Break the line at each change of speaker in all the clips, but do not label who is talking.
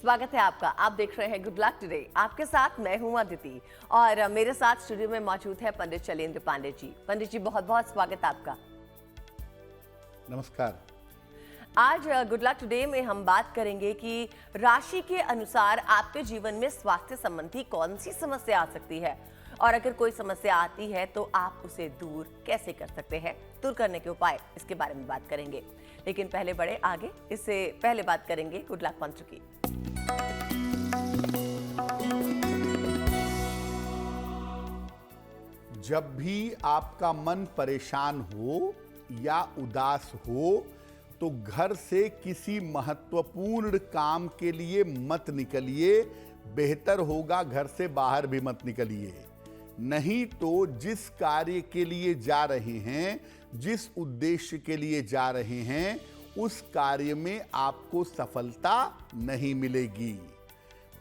स्वागत है आपका। आप देख रहे हैं गुड लक टुडे। आपके साथ मैं हूं अदिति और मेरे साथ स्टूडियो में मौजूद है पंडित शैलेंद्र पांडे जी। पंडित जी, बहुत बहुत स्वागत आपका।
नमस्कार।
आज गुड लक टुडे में हम बात करेंगे कि राशि के अनुसार आपके जीवन में स्वास्थ्य संबंधी कौन सी समस्या आ सकती है और अगर कोई समस्या आती है तो आप उसे दूर कैसे कर सकते हैं, दूर करने के उपाय, इसके बारे में बात करेंगे। लेकिन पहले बढ़े आगे, इससे पहले बात करेंगे गुड लक मंत्र की।
जब भी आपका मन परेशान हो या उदास हो तो घर से किसी महत्वपूर्ण काम के लिए मत निकलिए। बेहतर होगा घर से बाहर भी मत निकलिए, नहीं तो जिस कार्य के लिए जा रहे हैं, जिस उद्देश्य के लिए जा रहे हैं, उस कार्य में आपको सफलता नहीं मिलेगी।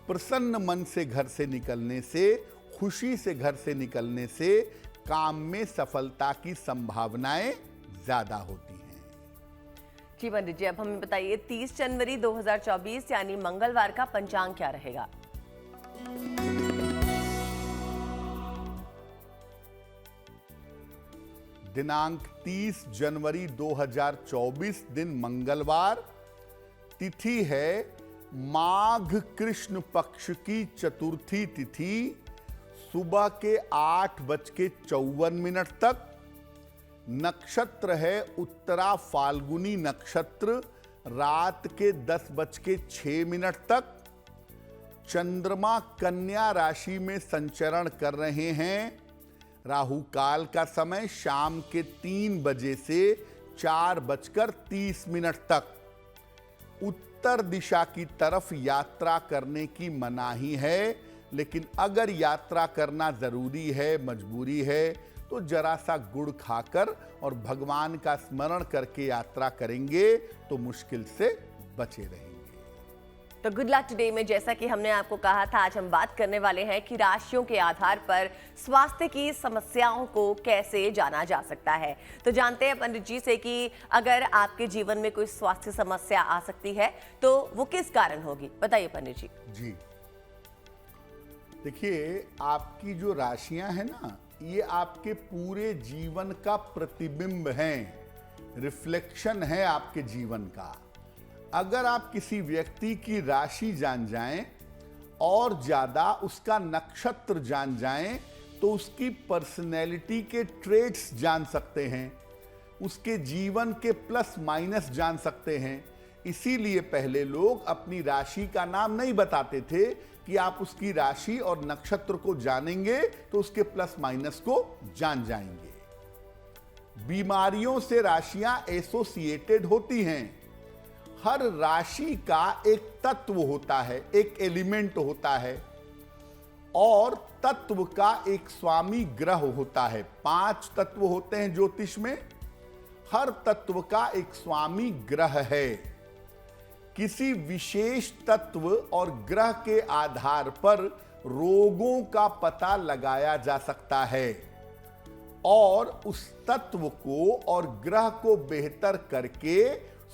प्रसन्न मन से घर से निकलने से, खुशी से घर से निकलने से काम में सफलता की संभावनाएं ज्यादा होती हैं।
जी पंडित जी, अब हमें बताइए 30 जनवरी 2024 यानी मंगलवार का पंचांग क्या रहेगा?
दिनांक 30 जनवरी 2024 दिन मंगलवार, तिथि है माघ कृष्ण पक्ष की चतुर्थी तिथि, सुबह के 8:54 तक। नक्षत्र है उत्तरा फाल्गुनी नक्षत्र, रात के 10:06 तक। चंद्रमा कन्या राशि में संचरण कर रहे हैं। राहु काल का समय शाम के 3 बजे से 4:30 तक। उत्तर दिशा की तरफ यात्रा करने की मनाही है, लेकिन अगर यात्रा करना जरूरी है, मजबूरी है, तो जरा सा गुड़ खाकर और भगवान का स्मरण करके यात्रा करेंगे तो मुश्किल से बचे रहेंगे।
तो गुड लक टुडे में जैसा कि हमने आपको कहा था, आज हम बात करने वाले हैं कि राशियों के आधार पर स्वास्थ्य की समस्याओं को कैसे जाना जा सकता है। तो जानते हैं पंडित जी से कि अगर आपके जीवन में कोई स्वास्थ्य समस्या आ सकती है तो वो किस कारण होगी, बताइए पंडित जी।
जी देखिए, आपकी जो राशियां हैं ना, ये आपके पूरे जीवन का प्रतिबिंब हैं, रिफ्लेक्शन है आपके जीवन का। अगर आप किसी व्यक्ति की राशि जान जाएं और ज्यादा उसका नक्षत्र जान जाएं तो उसकी पर्सनैलिटी के ट्रेट्स जान सकते हैं, उसके जीवन के प्लस माइनस जान सकते हैं। इसीलिए पहले लोग अपनी राशि का नाम नहीं बताते थे कि आप उसकी राशि और नक्षत्र को जानेंगे तो उसके प्लस माइनस को जान जाएंगे। बीमारियों से राशियां एसोसिएटेड होती हैं। हर राशि का एक तत्व होता है, एक एलिमेंट होता है और तत्व का एक स्वामी ग्रह होता है। 5 तत्व होते हैं ज्योतिष में, हर तत्व का एक स्वामी ग्रह है। किसी विशेष तत्व और ग्रह के आधार पर रोगों का पता लगाया जा सकता है और उस तत्व को और ग्रह को बेहतर करके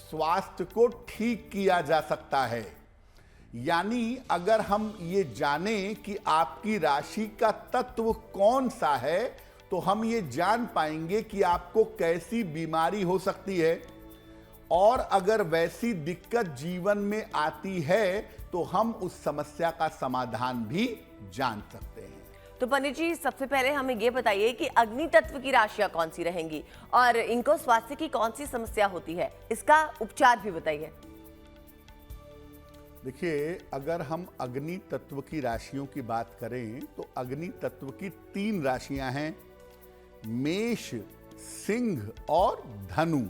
स्वास्थ्य को ठीक किया जा सकता है। यानी अगर हम ये जानें कि आपकी राशि का तत्व कौन सा है तो हम ये जान पाएंगे कि आपको कैसी बीमारी हो सकती है, और अगर वैसी दिक्कत जीवन में आती है तो हम उस समस्या का समाधान भी जान सकते हैं।
तो पंडित जी, सबसे पहले हमें ये बताइए कि अग्नि तत्व की राशियां कौन सी रहेंगी और इनको स्वास्थ्य की कौन सी समस्या होती है, इसका उपचार भी बताइए।
देखिए, अगर हम अग्नि तत्व की राशियों की बात करें तो अग्नि तत्व की 3 राशियां हैं, मेष, सिंह और धनु।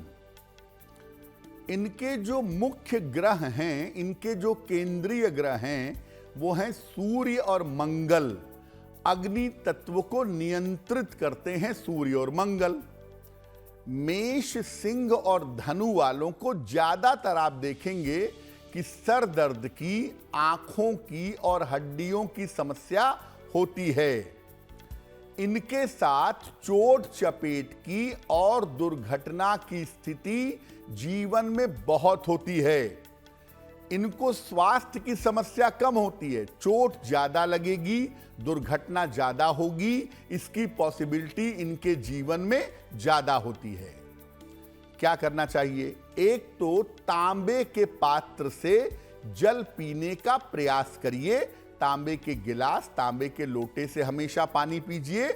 इनके जो मुख्य ग्रह हैं, इनके जो केंद्रीय ग्रह हैं, वो हैं सूर्य और मंगल। अग्नि तत्व को नियंत्रित करते हैं सूर्य और मंगल। मेष, सिंह और धनु वालों को ज्यादातर आप देखेंगे कि सर दर्द की, आंखों की और हड्डियों की समस्या होती है। इनके साथ चोट चपेट की और दुर्घटना की स्थिति जीवन में बहुत होती है। इनको स्वास्थ्य की समस्या कम होती है, चोट ज्यादा लगेगी, दुर्घटना ज्यादा होगी, इसकी पॉसिबिलिटी इनके जीवन में ज्यादा होती है। क्या करना चाहिए? एक तो तांबे के पात्र से जल पीने का प्रयास करिए। तांबे के गिलास, तांबे के लोटे से हमेशा पानी पीजिए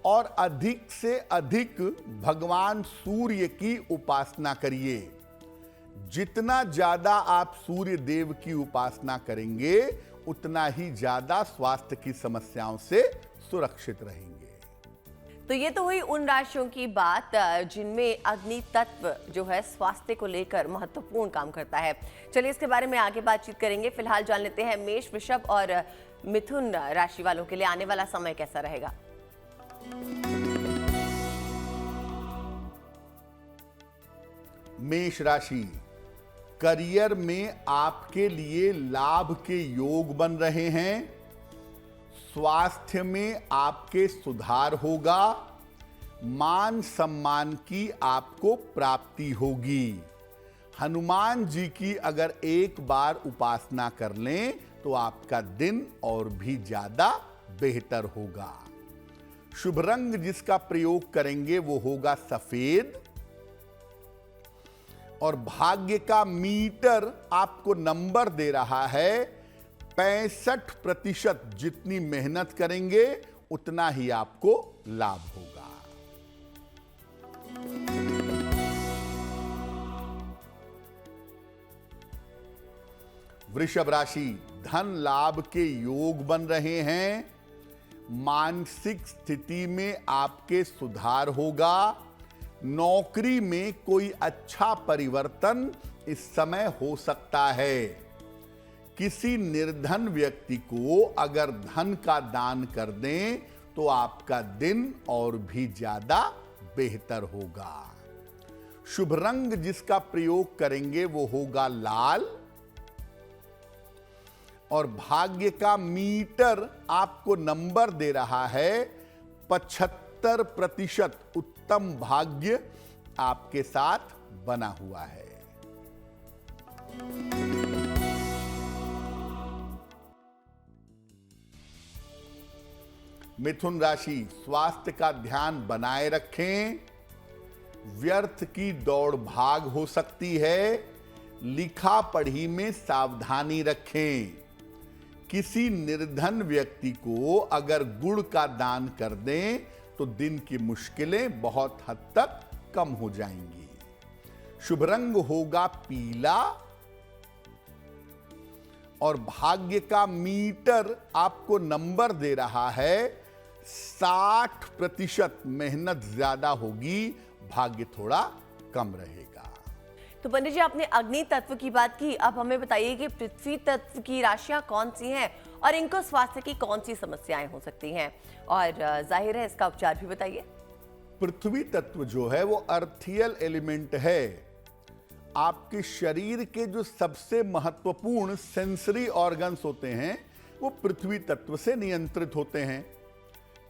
और अधिक से अधिक भगवान सूर्य की उपासना करिए। जितना ज्यादा आप सूर्य देव की उपासना करेंगे उतना ही ज्यादा स्वास्थ्य की समस्याओं से सुरक्षित रहेंगे।
तो ये तो हुई उन राशियों की बात जिनमें अग्नि तत्व जो है स्वास्थ्य को लेकर महत्वपूर्ण काम करता है। चलिए इसके बारे में आगे बातचीत करेंगे। फिलहाल जान लेते हैं मेष, वृषभ और मिथुन राशि वालों के लिए आने वाला समय कैसा रहेगा।
मेष राशि, करियर में आपके लिए लाभ के योग बन रहे हैं। स्वास्थ्य में आपके सुधार होगा। मान सम्मान की आपको प्राप्ति होगी। हनुमान जी की अगर एक बार उपासना कर लें तो आपका दिन और भी ज्यादा बेहतर होगा। शुभ रंग जिसका प्रयोग करेंगे वो होगा सफेद। और भाग्य का मीटर आपको नंबर दे रहा है 65%। जितनी मेहनत करेंगे उतना ही आपको लाभ होगा। वृषभ राशि, धन लाभ के योग बन रहे हैं। मानसिक स्थिति में आपके सुधार होगा। नौकरी में कोई अच्छा परिवर्तन इस समय हो सकता है। किसी निर्धन व्यक्ति को अगर धन का दान कर दें तो आपका दिन और भी ज्यादा बेहतर होगा। शुभ रंग जिसका प्रयोग करेंगे वो होगा लाल। और भाग्य का मीटर आपको नंबर दे रहा है 75%। उत्तम भाग्य आपके साथ बना हुआ है। मिथुन राशि, स्वास्थ्य का ध्यान बनाए रखें। व्यर्थ की दौड़ भाग हो सकती है। लिखा पढ़ी में सावधानी रखें। किसी निर्धन व्यक्ति को अगर गुड़ का दान कर दें तो दिन की मुश्किलें बहुत हद तक कम हो जाएंगी। शुभ रंग होगा पीला। और भाग्य का मीटर आपको नंबर दे रहा है 60%। मेहनत ज्यादा होगी, भाग्य थोड़ा कम रहेगा।
तो पंडित जी, आपने अग्नि तत्व की बात की, अब हमें बताइए कि पृथ्वी तत्व की राशियां कौन सी हैं और इनको स्वास्थ्य की कौन सी समस्याएं हो सकती हैं, और जाहिर है इसका उपचार भी बताइए।
पृथ्वी तत्व जो है वो अर्थियल एलिमेंट है। आपके शरीर के जो सबसे महत्वपूर्ण सेंसरी ऑर्गन्स होते हैं वो पृथ्वी तत्व से नियंत्रित होते हैं।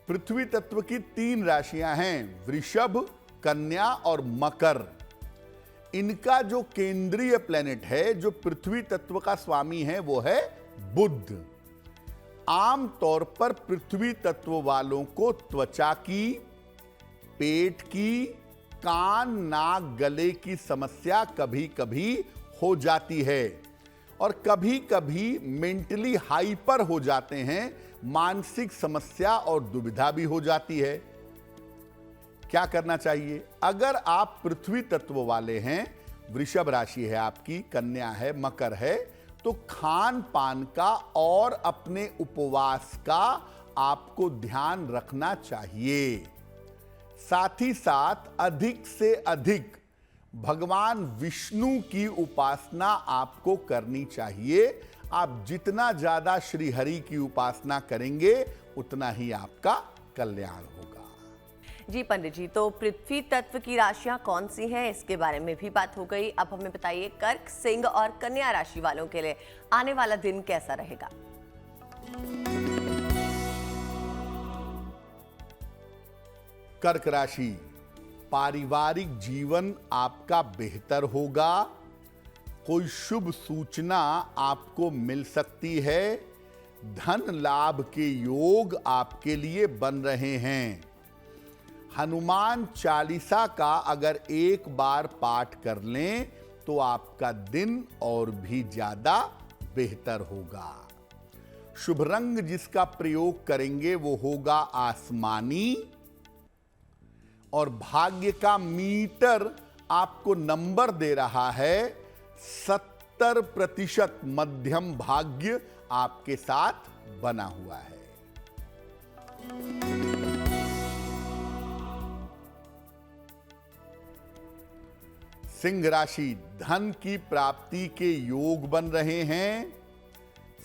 पृथ्वी तत्व की 3 राशियां हैं, वृषभ, कन्या और मकर। इनका जो केंद्रीय प्लेनेट है, जो पृथ्वी तत्व का स्वामी है, वो है बुध। आम तौर पर पृथ्वी तत्व वालों को त्वचा की, पेट की, कान, नाक, गले की समस्या कभी कभी हो जाती है और कभी कभी मेंटली हाइपर हो जाते हैं। मानसिक समस्या और दुविधा भी हो जाती है। क्या करना चाहिए? अगर आप पृथ्वी तत्व वाले हैं, वृषभ राशि है आपकी, कन्या है, मकर है, तो खान पान का और अपने उपवास का आपको ध्यान रखना चाहिए। साथ ही साथ अधिक से अधिक भगवान विष्णु की उपासना आपको करनी चाहिए। आप जितना ज्यादा श्री हरि की उपासना करेंगे उतना ही आपका कल्याण होगा।
जी पंडित जी, तो पृथ्वी तत्व की राशियां कौन सी हैं इसके बारे में भी बात हो गई। अब हमें बताइए कर्क, सिंह और कन्या राशि वालों के लिए आने वाला दिन कैसा रहेगा।
कर्क राशि, पारिवारिक जीवन आपका बेहतर होगा। कोई शुभ सूचना आपको मिल सकती है। धन लाभ के योग आपके लिए बन रहे हैं। हनुमान चालीसा का अगर एक बार पाठ कर लें तो आपका दिन और भी ज्यादा बेहतर होगा। शुभ रंग जिसका प्रयोग करेंगे वो होगा आसमानी, और भाग्य का मीटर आपको नंबर दे रहा है 70% मध्यम भाग्य आपके साथ बना हुआ है। सिंह राशि, धन की प्राप्ति के योग बन रहे हैं।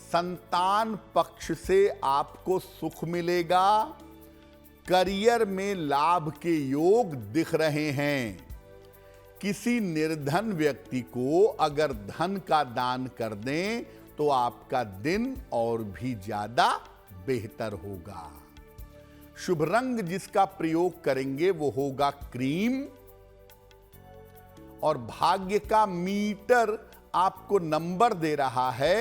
संतान पक्ष से आपको सुख मिलेगा। करियर में लाभ के योग दिख रहे हैं। किसी निर्धन व्यक्ति को अगर धन का दान कर दें तो आपका दिन और भी ज्यादा बेहतर होगा। शुभ रंग जिसका प्रयोग करेंगे वो होगा क्रीम, और भाग्य का मीटर आपको नंबर दे रहा है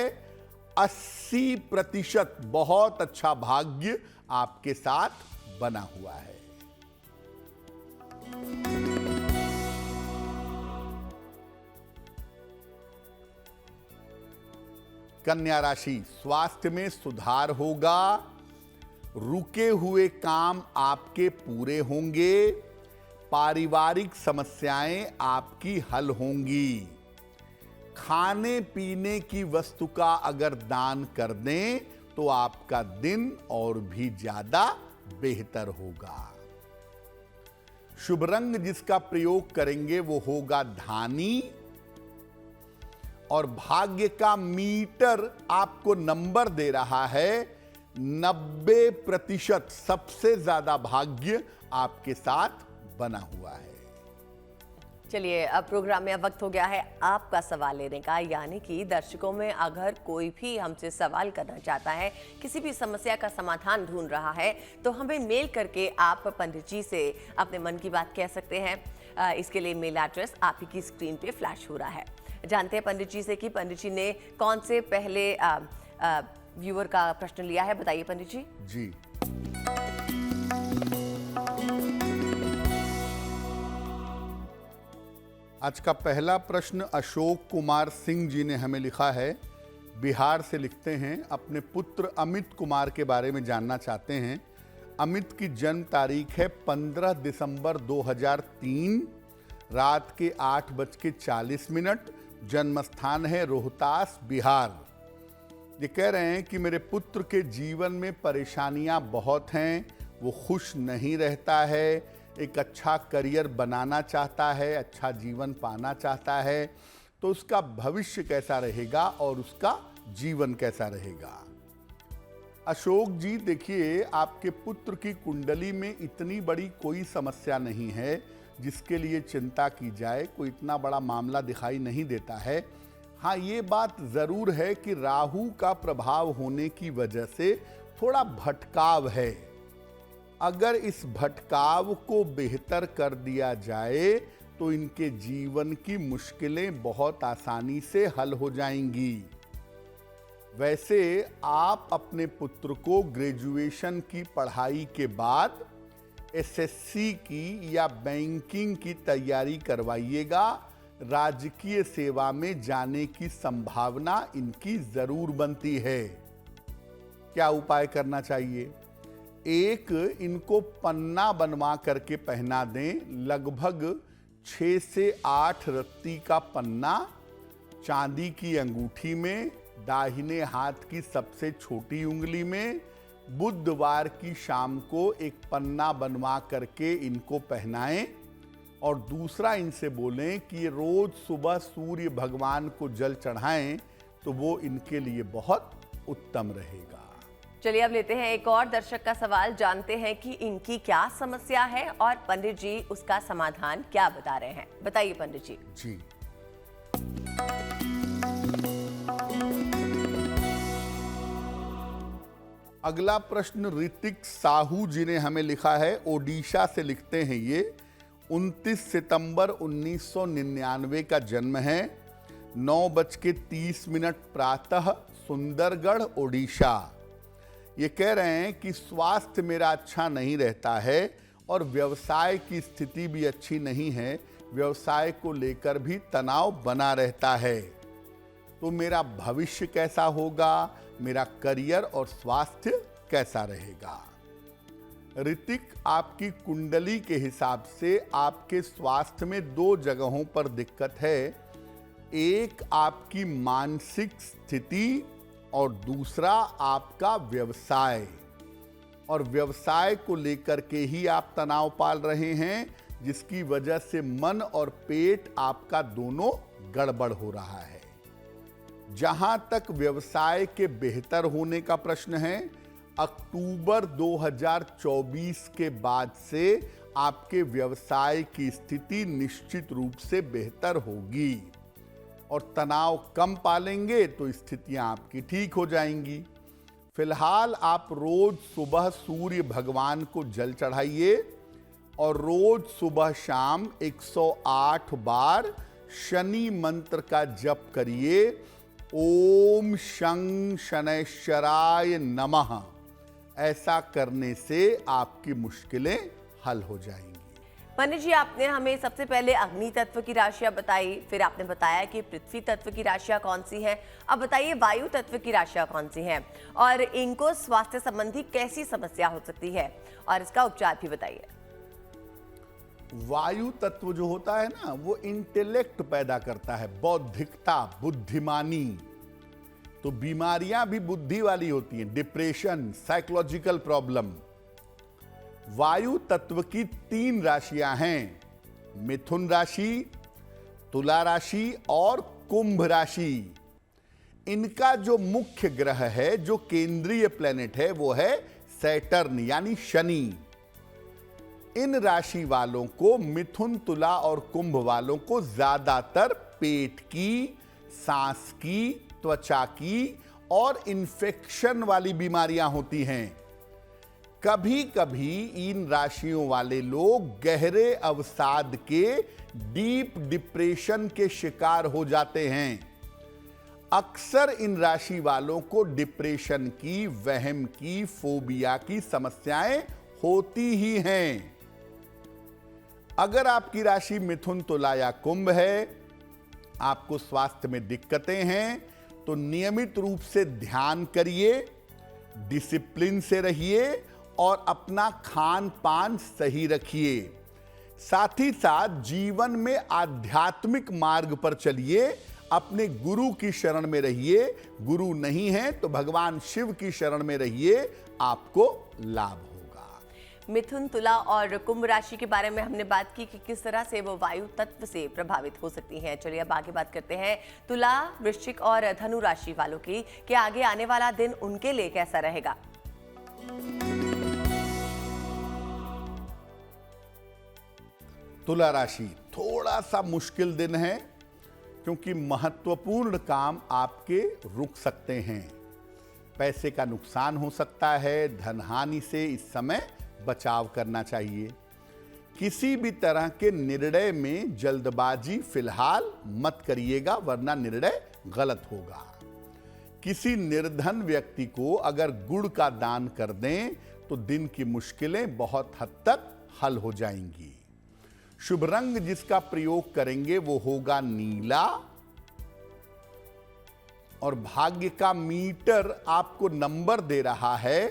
80%। बहुत अच्छा भाग्य आपके साथ बना हुआ है। कन्या राशि, स्वास्थ्य में सुधार होगा। रुके हुए काम आपके पूरे होंगे। पारिवारिक समस्याएं आपकी हल होंगी। खाने पीने की वस्तु का अगर दान कर दें तो आपका दिन और भी ज्यादा बेहतर होगा। शुभ रंग जिसका प्रयोग करेंगे वो होगा धानी, और भाग्य का मीटर आपको नंबर दे रहा है 90%। सबसे ज्यादा भाग्य आपके साथ बना हुआ है।
चलिए, अब प्रोग्राम में अब वक्त हो गया है आपका सवाल लेने का, यानी कि दर्शकों में अगर कोई भी हमसे सवाल करना चाहता है, किसी भी समस्या का समाधान ढूंढ रहा है, तो हमें मेल करके आप पंडित जी से अपने मन की बात कह सकते हैं। इसके लिए मेल एड्रेस आप ही की स्क्रीन पे फ्लैश हो रहा है। जानते हैं पंडित जी से कि पंडित जी ने कौन से पहले व्यूअर का प्रश्न लिया है। बताइए पंडित जी।
जी, आज का पहला प्रश्न अशोक कुमार सिंह जी ने हमें लिखा है। बिहार से लिखते हैं, अपने पुत्र अमित कुमार के बारे में जानना चाहते हैं। अमित की जन्म तारीख है 15 दिसंबर 2003, रात के 8:40। जन्म स्थान है रोहतास, बिहार। ये कह रहे हैं कि मेरे पुत्र के जीवन में परेशानियां बहुत हैं। वो खुश नहीं रहता है, एक अच्छा करियर बनाना चाहता है, अच्छा जीवन पाना चाहता है, तो उसका भविष्य कैसा रहेगा और उसका जीवन कैसा रहेगा। अशोक जी, देखिए, आपके पुत्र की कुंडली में इतनी बड़ी कोई समस्या नहीं है जिसके लिए चिंता की जाए। कोई इतना बड़ा मामला दिखाई नहीं देता है। हाँ, ये बात जरूर है कि राहु का प्रभाव होने की वजह से थोड़ा भटकाव है। अगर इस भटकाव को बेहतर कर दिया जाए तो इनके जीवन की मुश्किलें बहुत आसानी से हल हो जाएंगी। वैसे आप अपने पुत्र को ग्रेजुएशन की पढ़ाई के बाद एसएससी की या बैंकिंग की तैयारी करवाइएगा। राजकीय सेवा में जाने की संभावना इनकी जरूर बनती है। क्या उपाय करना चाहिए? एक, इनको पन्ना बनवा करके पहना दें। लगभग 6 से 8 रत्ती का पन्ना चांदी की अंगूठी में, दाहिने हाथ की सबसे छोटी उंगली में। बुधवार की शाम को एक पन्ना बनवा करके इनको पहनाएं, और दूसरा इनसे बोलें कि ये रोज सुबह सूर्य भगवान को जल चढ़ाएं, तो वो इनके लिए बहुत उत्तम रहेगा।
चलिए, अब लेते हैं एक और दर्शक का सवाल। जानते हैं कि इनकी क्या समस्या है और पंडित जी उसका समाधान क्या बता रहे हैं। बताइए पंडित जी।
जी, अगला प्रश्न ऋतिक साहू जी ने हमें लिखा है। ओडिशा से लिखते हैं ये। 29 सितंबर 1999 का जन्म है। 9:30 प्रातः, सुंदरगढ़, ओडिशा। ये कह रहे हैं कि स्वास्थ्य मेरा अच्छा नहीं रहता है और व्यवसाय की स्थिति भी अच्छी नहीं है, व्यवसाय को लेकर भी तनाव बना रहता है। तो मेरा भविष्य कैसा होगा, मेरा करियर और स्वास्थ्य कैसा रहेगा। ऋतिक, आपकी कुंडली के हिसाब से आपके स्वास्थ्य में 2 जगहों पर दिक्कत है। एक आपकी मानसिक स्थिति और दूसरा आपका व्यवसाय। और व्यवसाय को लेकर के ही आप तनाव पाल रहे हैं, जिसकी वजह से मन और पेट आपका दोनों गड़बड़ हो रहा है। जहां तक व्यवसाय के बेहतर होने का प्रश्न है, अक्टूबर 2024 के बाद से आपके व्यवसाय की स्थिति निश्चित रूप से बेहतर होगी और तनाव कम पालेंगे तो स्थितियां आपकी ठीक हो जाएंगी। फिलहाल आप रोज सुबह सूर्य भगवान को जल चढ़ाइए और रोज सुबह शाम 108 बार शनि मंत्र का जप करिए। ओम शं शनैश्चराय नमः। ऐसा करने से आपकी मुश्किलें हल हो जाएंगी।
पंडित जी, आपने हमें सबसे पहले अग्नि तत्व की राशियां बताई, फिर आपने बताया कि पृथ्वी तत्व की राशियां कौन सी हैं। अब बताइए वायु तत्व की राशियां कौन सी हैं और इनको स्वास्थ्य संबंधी कैसी समस्या हो सकती है और इसका उपचार भी बताइए।
वायु तत्व जो होता है ना, वो इंटेलेक्ट पैदा करता है, बौद्धिकता, बुद्धिमानी। तो बीमारियां भी बुद्धि वाली होती हैं, डिप्रेशन, साइकोलॉजिकल प्रॉब्लम। वायु तत्व की 3 राशियां हैं, मिथुन राशि, तुला राशि और कुंभ राशि। इनका जो मुख्य ग्रह है, जो केंद्रीय प्लेनेट है, वो है सैटर्न यानी शनि। इन राशि वालों को, मिथुन, तुला और कुंभ वालों को ज्यादातर पेट की, सांस की, त्वचा की और इन्फेक्शन वाली बीमारियां होती हैं। कभी कभी इन राशियों वाले लोग गहरे अवसाद के, डीप डिप्रेशन के शिकार हो जाते हैं। अक्सर इन राशि वालों को डिप्रेशन की, वहम की, फोबिया की समस्याएं होती ही हैं। अगर आपकी राशि मिथुन, तुला या कुंभ है, आपको स्वास्थ्य में दिक्कतें हैं, तो नियमित रूप से ध्यान करिए, डिसिप्लिन से रहिए और अपना खान पान सही रखिए। साथ ही साथ जीवन में आध्यात्मिक मार्ग पर चलिए, अपने गुरु की शरण में रहिए। गुरु नहीं है तो भगवान शिव की शरण में रहिए, आपको लाभ होगा।
मिथुन, तुला और कुंभ राशि के बारे में हमने बात की कि किस तरह से वो वायु तत्व से प्रभावित हो सकती हैं। चलिए अब आगे बात करते हैं तुला, वृश्चिक और धनु राशि वालों की, कि आगे आने वाला दिन उनके लिए कैसा रहेगा।
तुला राशि, थोड़ा सा मुश्किल दिन है क्योंकि महत्वपूर्ण काम आपके रुक सकते हैं। पैसे का नुकसान हो सकता है, धन हानि से इस समय बचाव करना चाहिए। किसी भी तरह के निर्णय में जल्दबाजी फिलहाल मत करिएगा, वरना निर्णय गलत होगा। किसी निर्धन व्यक्ति को अगर गुड़ का दान कर दें तो दिन की मुश्किलें बहुत हद तक हल हो जाएंगी। शुभ रंग जिसका प्रयोग करेंगे वो होगा नीला और भाग्य का मीटर आपको नंबर दे रहा है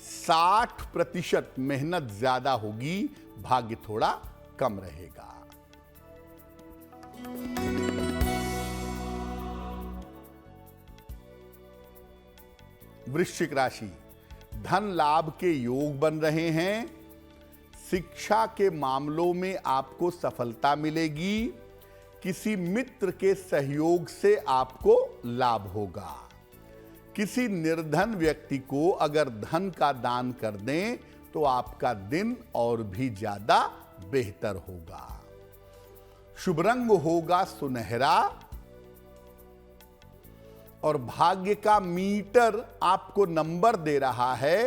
60%। मेहनत ज्यादा होगी, भाग्य थोड़ा कम रहेगा। वृश्चिक राशि, धन लाभ के योग बन रहे हैं। शिक्षा के मामलों में आपको सफलता मिलेगी। किसी मित्र के सहयोग से आपको लाभ होगा। किसी निर्धन व्यक्ति को अगर धन का दान कर दें तो आपका दिन और भी ज्यादा बेहतर होगा। शुभ रंग होगा सुनहरा और भाग्य का मीटर आपको नंबर दे रहा है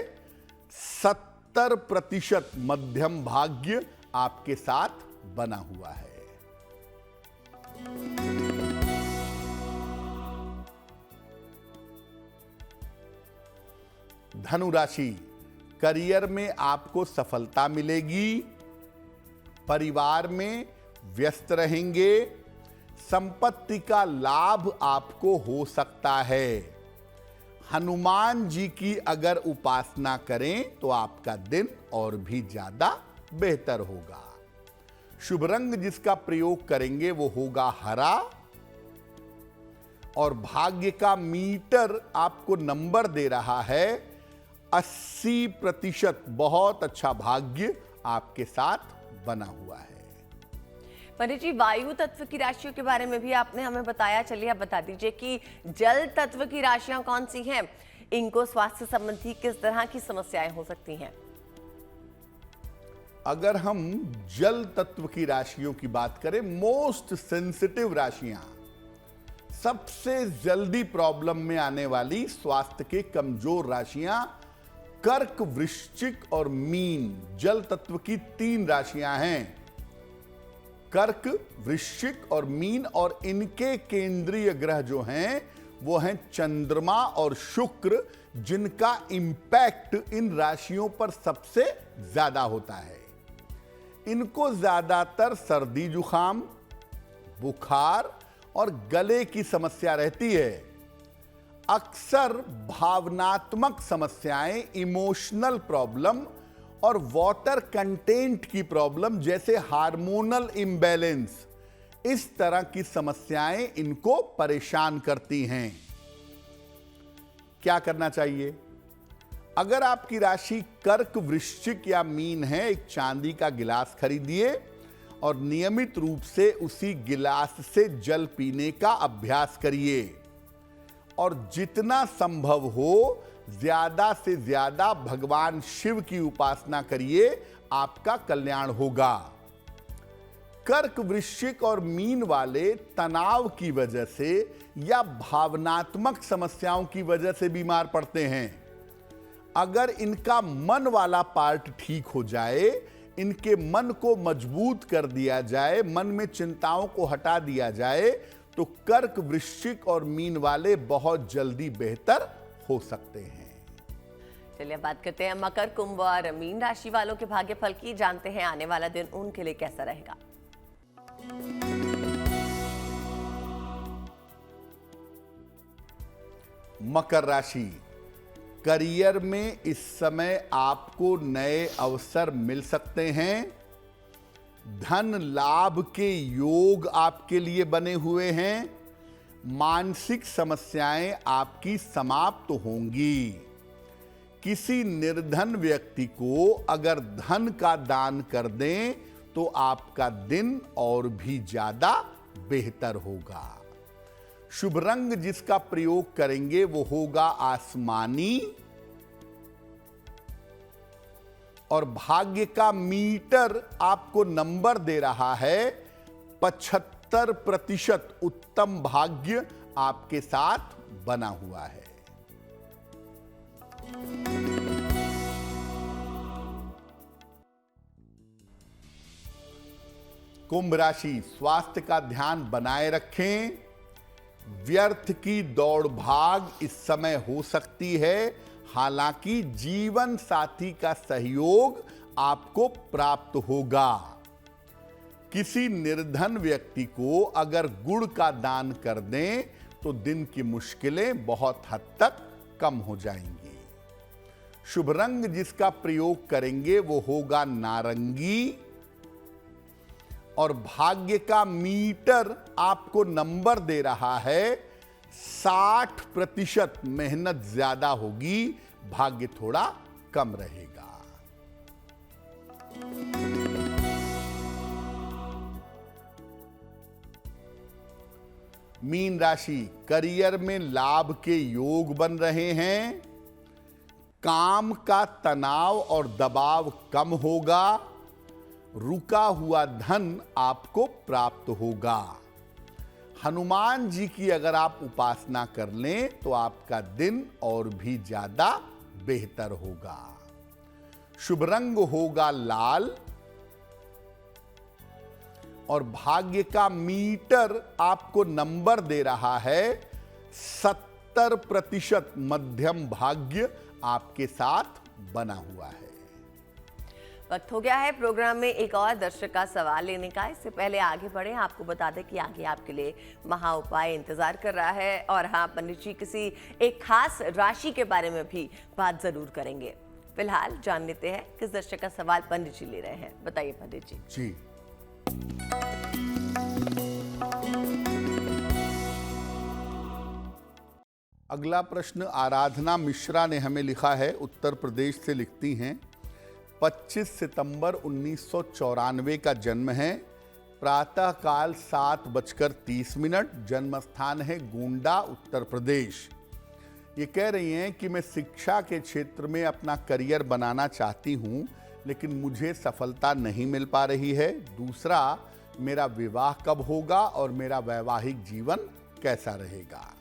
70%। मध्यम भाग्य आपके साथ बना हुआ है। धनु राशि, करियर में आपको सफलता मिलेगी, परिवार में व्यस्त रहेंगे, संपत्ति का लाभ आपको हो सकता है। हनुमान जी की अगर उपासना करें तो आपका दिन और भी ज्यादा बेहतर होगा। शुभ रंग जिसका प्रयोग करेंगे वो होगा हरा, और भाग्य का मीटर आपको नंबर दे रहा है 80%। बहुत अच्छा भाग्य आपके साथ बना हुआ है।
पंडित जी, वायु तत्व की राशियों के बारे में भी आपने हमें बताया, चलिए आप बता दीजिए कि जल तत्व की राशियां कौन सी हैं, इनको स्वास्थ्य संबंधी किस तरह की समस्याएं हो सकती हैं?
अगर हम जल तत्व की राशियों की बात करें, मोस्ट सेंसिटिव राशियां, सबसे जल्दी प्रॉब्लम में आने वाली स्वास्थ्य के कमजोर राशियां कर्क, वृश्चिक और मीन, जल तत्व की 3 राशियां हैं। कर्क, वृश्चिक और मीन, और इनके केंद्रीय ग्रह जो हैं वो हैं चंद्रमा और शुक्र, जिनका इंपैक्ट इन राशियों पर सबसे ज्यादा होता है। इनको ज्यादातर सर्दी जुखाम, बुखार और गले की समस्या रहती है। अक्सर भावनात्मक समस्याएं, इमोशनल प्रॉब्लम और वाटर कंटेंट की प्रॉब्लम जैसे हार्मोनल इम्बैलेंस, इस तरह की समस्याएं इनको परेशान करती हैं। क्या करना चाहिए? अगर आपकी राशि कर्क, वृश्चिक या मीन है, एक चांदी का गिलास खरीदिए और नियमित रूप से उसी गिलास से जल पीने का अभ्यास करिए, और जितना संभव हो ज्यादा से ज्यादा भगवान शिव की उपासना करिए, आपका कल्याण होगा। कर्क, वृश्चिक और मीन वाले तनाव की वजह से या भावनात्मक समस्याओं की वजह से बीमार पड़ते हैं। अगर इनका मन वाला पार्ट ठीक हो जाए, इनके मन को मजबूत कर दिया जाए, मन में चिंताओं को हटा दिया जाए, तो कर्क, वृश्चिक और मीन वाले बहुत जल्दी बेहतर हो सकते हैं।
चलिए बात करते हैं मकर, कुंभ और मीन राशि वालों के भाग्यफल की, जानते हैं आने वाला दिन उनके लिए कैसा रहेगा।
मकर राशि, करियर में इस समय आपको नए अवसर मिल सकते हैं। धन लाभ के योग आपके लिए बने हुए हैं। मानसिक समस्याएं आपकी समाप्त होंगी। किसी निर्धन व्यक्ति को अगर धन का दान कर दें तो आपका दिन और भी ज्यादा बेहतर होगा। शुभ रंग जिसका प्रयोग करेंगे वो होगा आसमानी, और भाग्य का मीटर आपको नंबर दे रहा है 75%। उत्तम भाग्य आपके साथ बना हुआ है। कुंभ राशि, स्वास्थ्य का ध्यान बनाए रखें। व्यर्थ की दौड़ भाग इस समय हो सकती है, हालांकि जीवन साथी का सहयोग आपको प्राप्त होगा। किसी निर्धन व्यक्ति को अगर गुड़ का दान कर दें तो दिन की मुश्किलें बहुत हद तक कम हो जाएंगी। शुभ रंग जिसका प्रयोग करेंगे वो होगा नारंगी, और भाग्य का मीटर आपको नंबर दे रहा है 60%। मेहनत ज्यादा होगी, भाग्य थोड़ा कम रहेगा। मीन राशि, करियर में लाभ के योग बन रहे हैं। काम का तनाव और दबाव कम होगा। रुका हुआ धन आपको प्राप्त होगा। हनुमान जी की अगर आप उपासना कर लें तो आपका दिन और भी ज्यादा बेहतर होगा। शुभ रंग होगा लाल, और भाग्य का मीटर आपको नंबर दे रहा है 70% मध्यम भाग्य आपके साथ बना हुआ है।
वक्त हो गया है प्रोग्राम में एक और दर्शक का सवाल लेने का। इससे पहले आगे बढ़े, आपको बता दें कि आगे आपके लिए महा उपाय इंतजार कर रहा है। और हाँ, पंडित जी किसी एक खास राशि के बारे में भी बात जरूर करेंगे। फिलहाल जान लेते हैं किस दर्शक का सवाल पंडित जी ले रहे हैं। बताइए पंडित जी।
जी, अगला प्रश्न आराधना मिश्रा ने हमें लिखा है, उत्तर प्रदेश से लिखती हैं। 25 सितंबर 1994 का जन्म है। प्रातःकाल 7:30, जन्म स्थान है गोंडा, उत्तर प्रदेश। ये कह रही हैं कि मैं शिक्षा के क्षेत्र में अपना करियर बनाना चाहती हूँ, लेकिन मुझे सफलता नहीं मिल पा रही है। दूसरा, मेरा विवाह कब होगा और मेरा वैवाहिक जीवन कैसा रहेगा।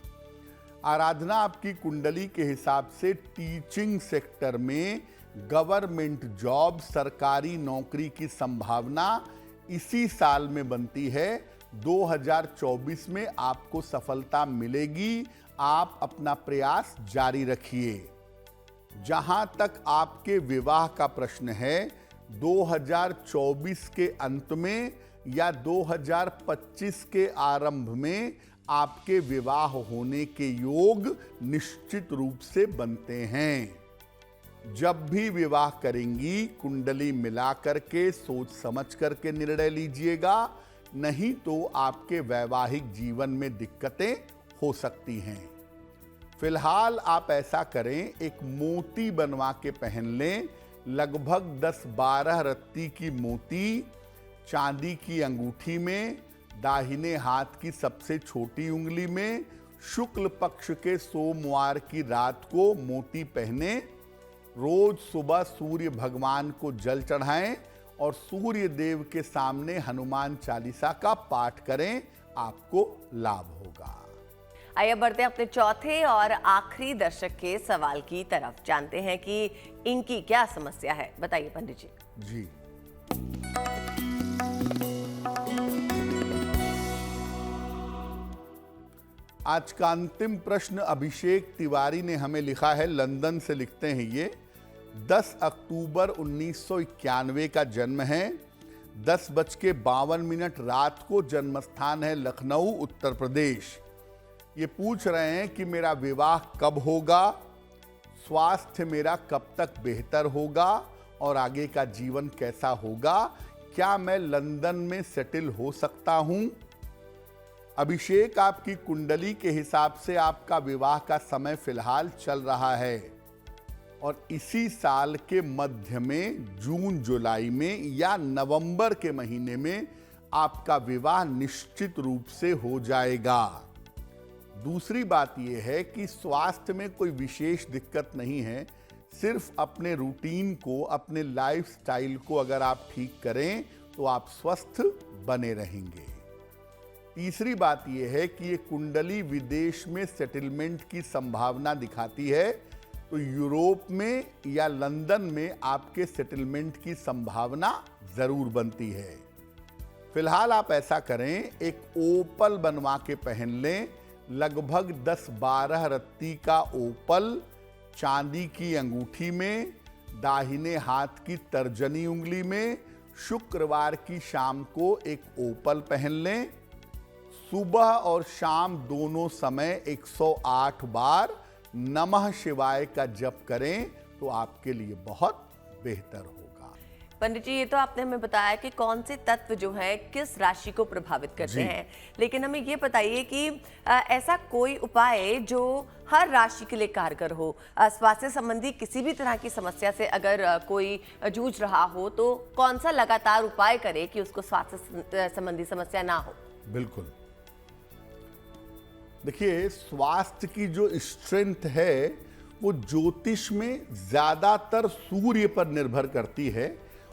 आराधना, आपकी कुंडली के हिसाब से टीचिंग सेक्टर में गवर्नमेंट जॉब, सरकारी नौकरी की संभावना इसी साल में बनती है। 2024 में आपको सफलता मिलेगी। आप अपना प्रयास जारी रखिए। जहां तक आपके विवाह का प्रश्न है, 2024 के अंत में या 2025 के आरंभ में आपके विवाह होने के योग निश्चित रूप से बनते हैं। जब भी विवाह करेंगी, कुंडली मिला करके सोच समझ करके निर्णय लीजिएगा, नहीं तो आपके वैवाहिक जीवन में दिक्कतें हो सकती हैं। फिलहाल आप ऐसा करें, एक मोती बनवा के पहन लें। लगभग 10-12 रत्ती की मोती चांदी की अंगूठी में, दाहिने हाथ की सबसे छोटी उंगली में, शुक्ल पक्ष के सोमवार की रात को मोती पहने। रोज सुबह सूर्य भगवान को जल चढ़ाएं और सूर्य देव के सामने हनुमान चालीसा का पाठ करें, आपको लाभ होगा।
आइए बढ़ते हैं अपने चौथे और आखिरी दर्शक के सवाल की तरफ। जानते हैं कि इनकी क्या समस्या है। बताइए पंडित जी।
जी, आज का अंतिम प्रश्न अभिषेक तिवारी ने हमें लिखा है, लंदन से लिखते हैं ये। 10 अक्टूबर 1991 का जन्म है। 10:52 रात को जन्म स्थान है लखनऊ, उत्तर प्रदेश। ये पूछ रहे हैं कि मेरा विवाह कब होगा, स्वास्थ्य मेरा कब तक बेहतर होगा और आगे का जीवन कैसा होगा। क्या मैं लंदन में सेटल हो सकता हूं? अभिषेक, आपकी कुंडली के हिसाब से आपका विवाह का समय फिलहाल चल रहा है और इसी साल के मध्य में, जून जुलाई में या नवंबर के महीने में आपका विवाह निश्चित रूप से हो जाएगा। दूसरी बात यह है कि स्वास्थ्य में कोई विशेष दिक्कत नहीं है। सिर्फ अपने रूटीन को, अपने लाइफस्टाइल को अगर आप ठीक करें तो आप स्वस्थ बने रहेंगे। तीसरी बात यह है कि ये कुंडली विदेश में सेटलमेंट की संभावना दिखाती है, तो यूरोप में या लंदन में आपके सेटलमेंट की संभावना जरूर बनती है। फिलहाल आप ऐसा करें, एक ओपल बनवा के पहन लें। लगभग 10-12 रत्ती का ओपल चांदी की अंगूठी में, दाहिने हाथ की तर्जनी उंगली में। शुक्रवार की शाम को एक ओपल पहन लें। सुबह और शाम दोनों समय 108 बार नमः शिवाय का जप करें तो आपके लिए बहुत बेहतर होगा।
पंडित जी, ये तो आपने हमें बताया कि कौन से तत्व जो है किस राशि को प्रभावित करते हैं, लेकिन हमें ये बताइए कि ऐसा कोई उपाय जो हर राशि के लिए कारगर हो। स्वास्थ्य संबंधी किसी भी तरह की समस्या से अगर कोई जूझ रहा हो तो कौन सा लगातार उपाय करे कि उसको स्वास्थ्य संबंधी समस्या ना हो।
बिल्कुल, देखिए, स्वास्थ्य की जो स्ट्रेंथ है वो ज्योतिष में ज्यादातर सूर्य पर निर्भर करती है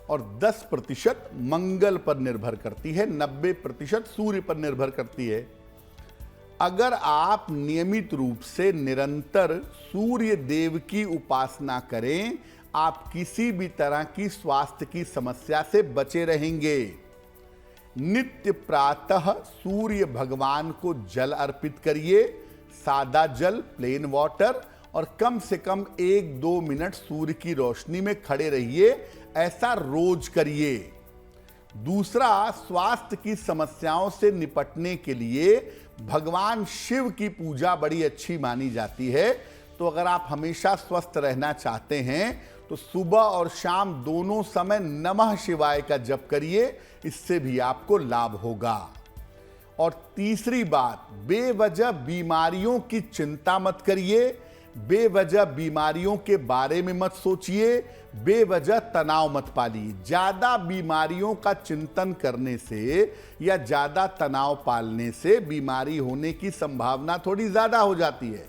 और 10% मंगल पर निर्भर करती है, 90% सूर्य पर निर्भर करती है। अगर आप नियमित रूप से निरंतर सूर्य देव की उपासना करें, आप किसी भी तरह की स्वास्थ्य की समस्या से बचे रहेंगे। नित्य प्रातः सूर्य भगवान को जल अर्पित करिए। सादा जल, प्लेन वाटर, और कम से कम 1-2 मिनट सूर्य की रोशनी में खड़े रहिए। ऐसा रोज करिए। दूसरा, स्वास्थ्य की समस्याओं से निपटने के लिए भगवान शिव की पूजा बड़ी अच्छी मानी जाती है। तो अगर आप हमेशा स्वस्थ रहना चाहते हैं तो सुबह और शाम दोनों समय नमः शिवाय का जप करिए, इससे भी आपको लाभ होगा। और तीसरी बात, बेवजह बीमारियों की चिंता मत करिए, बेवजह बीमारियों के बारे में मत सोचिए, बेवजह तनाव मत पालिए। ज्यादा बीमारियों का चिंतन करने से या ज्यादा तनाव पालने से बीमारी होने की संभावना थोड़ी ज्यादा हो जाती है।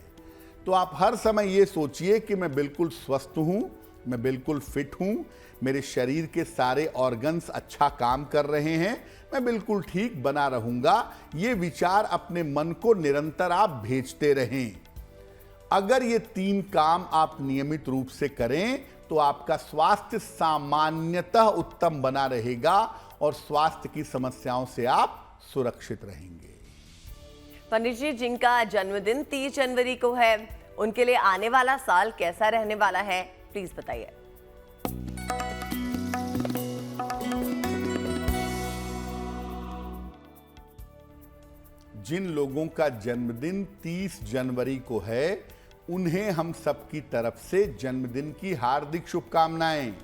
तो आप हर समय ये सोचिए कि मैं बिल्कुल स्वस्थ हूं, मैं बिल्कुल फिट हूं, मेरे शरीर के सारे ऑर्गन्स अच्छा काम कर रहे हैं, मैं बिल्कुल ठीक बना रहूंगा। ये विचार अपने मन को निरंतर आप भेजते रहें। अगर ये 3 काम आप नियमित रूप से करें तो आपका स्वास्थ्य सामान्यतः उत्तम बना रहेगा और स्वास्थ्य की समस्याओं से आप सुरक्षित रहेंगे।
पंडित जी, जिनका जन्मदिन 30 जनवरी को है, उनके लिए आने वाला साल कैसा रहने वाला है, प्लीज बताइए।
जिन लोगों का जन्मदिन 30 जनवरी को है, उन्हें हम सबकी तरफ से जन्मदिन की हार्दिक शुभकामनाएं।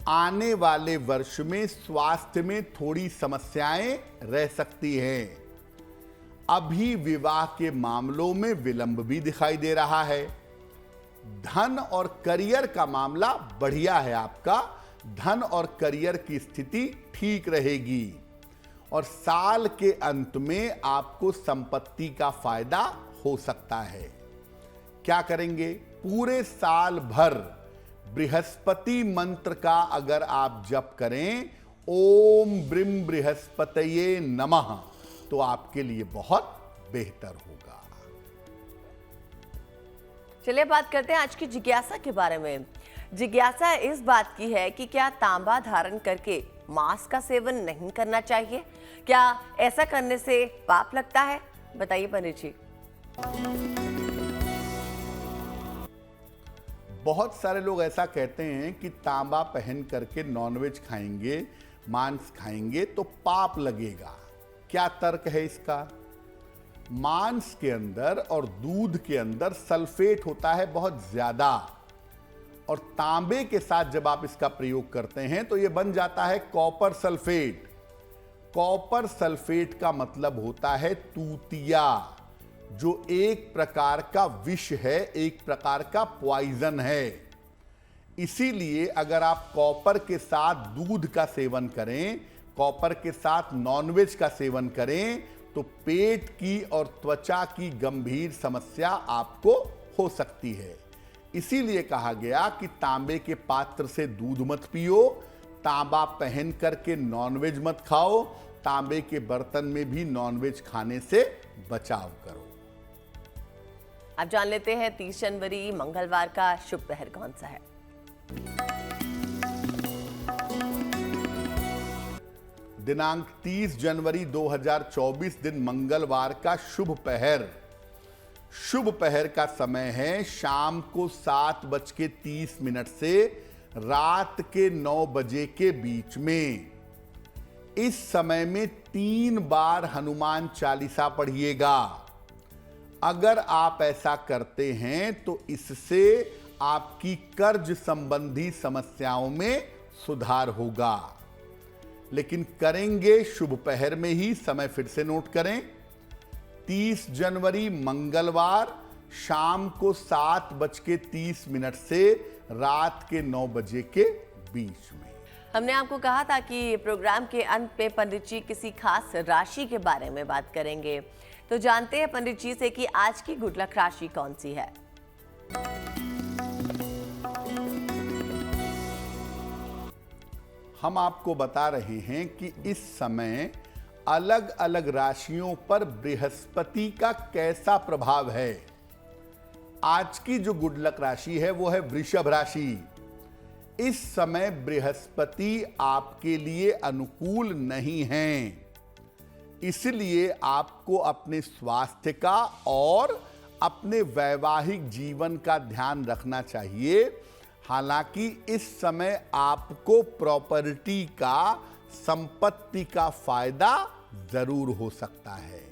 आने वाले वर्ष में स्वास्थ्य में थोड़ी समस्याएं रह सकती हैं। अभी विवाह के मामलों में विलंब भी दिखाई दे रहा है। धन और करियर का मामला बढ़िया है आपका, धन और करियर की स्थिति ठीक रहेगी। और साल के अंत में आपको संपत्ति का फायदा हो सकता है। क्या करेंगे? पूरे साल भर बृहस्पति मंत्र का अगर आप जप करें, ओम ब्रीम बृहस्पतये नमः, तो आपके लिए बहुत बेहतर होगा।
चलिए बात करते हैं आज की जिज्ञासा के बारे में। जिज्ञासा इस बात की है कि क्या तांबा धारण करके मांस का सेवन नहीं करना चाहिए? क्या ऐसा करने से पाप लगता है? बताइए पंडित जी।
बहुत सारे लोग ऐसा कहते हैं कि तांबा पहन करके नॉनवेज खाएंगे, मांस खाएंगे तो पाप लगेगा। क्या तर्क है इसका? मांस के अंदर और दूध के अंदर सल्फेट होता है बहुत ज्यादा, और तांबे के साथ जब आप इसका प्रयोग करते हैं तो यह बन जाता है कॉपर सल्फेट। कॉपर सल्फेट का मतलब होता है तूतिया, जो एक प्रकार का विष है, एक प्रकार का पॉइजन है। इसीलिए अगर आप कॉपर के साथ दूध का सेवन करें, कॉपर के साथ नॉनवेज का सेवन करें, तो पेट की और त्वचा की गंभीर समस्या आपको हो सकती है। इसीलिए कहा गया कि तांबे के पात्र से दूध मत पियो, तांबा पहन करके नॉनवेज मत खाओ, तांबे के बर्तन में भी नॉनवेज खाने से बचाव करो।
अब जान लेते हैं 30 जनवरी मंगलवार का शुभ पहर कौन सा है।
दिनांक 30 जनवरी 2024 दिन मंगलवार का शुभ पहर। शुभ पहर का समय है शाम को 7:30 से रात के 9 बजे के बीच में। इस समय में 3 बार हनुमान चालीसा पढ़िएगा। अगर आप ऐसा करते हैं तो इससे आपकी कर्ज संबंधी समस्याओं में सुधार होगा। लेकिन करेंगे शुभ पहर में ही। समय फिर से नोट करें, 30 जनवरी मंगलवार शाम को 7:30 से रात के 9 बजे के बीच में।
हमने आपको कहा था कि प्रोग्राम के अंत पे पंडित जी किसी खास राशि के बारे में बात करेंगे, तो जानते हैं पंडित जी से कि आज की गुड लक राशि कौन सी है।
हम आपको बता रहे हैं कि इस समय अलग अलग राशियों पर बृहस्पति का कैसा प्रभाव है। आज की जो गुड लक राशि है वो है वृषभ राशि। इस समय बृहस्पति आपके लिए अनुकूल नहीं हैं। इसलिए आपको अपने स्वास्थ्य का और अपने वैवाहिक जीवन का ध्यान रखना चाहिए। हालांकि इस समय आपको प्रॉपर्टी का, संपत्ति का फायदा जरूर हो सकता है।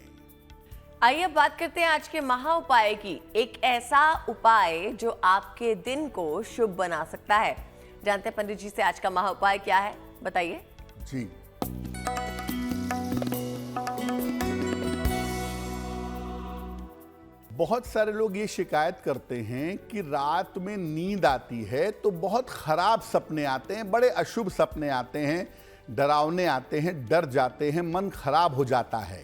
आइए अब बात करते हैं आज के महा उपाय की। एक ऐसा उपाय जो आपके दिन को शुभ बना सकता है। जानते हैं पंडित जी से आज का महा उपाय क्या है, बताइए।
जी, बहुत सारे लोग ये शिकायत करते हैं कि रात में नींद आती है तो बहुत खराब सपने आते हैं, बड़े अशुभ सपने आते हैं, डरावने आते हैं, डर जाते हैं, मन खराब हो जाता है।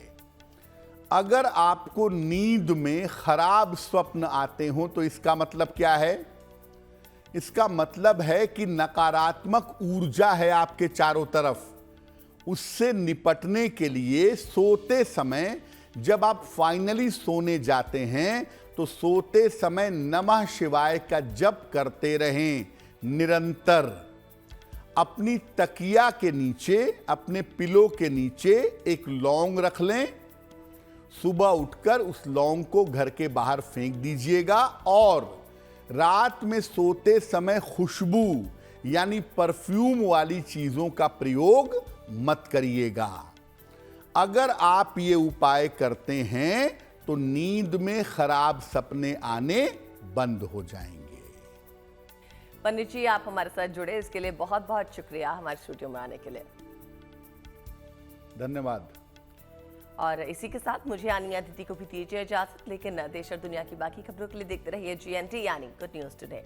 अगर आपको नींद में खराब स्वप्न आते हो तो इसका मतलब क्या है? इसका मतलब है कि नकारात्मक ऊर्जा है आपके चारों तरफ। उससे निपटने के लिए सोते समय, जब आप फाइनली सोने जाते हैं तो सोते समय नमः शिवाय का जप करते रहें निरंतर। अपनी तकिया के नीचे, अपने पिलो के नीचे एक लौंग रख लें। सुबह उठकर उस लौंग को घर के बाहर फेंक दीजिएगा और रात में सोते समय खुशबू यानी परफ्यूम वाली चीजों का प्रयोग मत करिएगा। अगर आप ये उपाय करते हैं तो नींद में खराब सपने आने बंद हो जाएंगे।
पंडित जी, आप हमारे साथ जुड़े इसके लिए बहुत बहुत शुक्रिया हमारे स्टूडियो में आने के लिए।
धन्यवाद।
और इसी के साथ मुझे यानी अदिति को भी दीजिए इजाजत, लेकिन देश और दुनिया की बाकी खबरों के लिए देखते रहिए GNT यानी गुड न्यूज टुडे।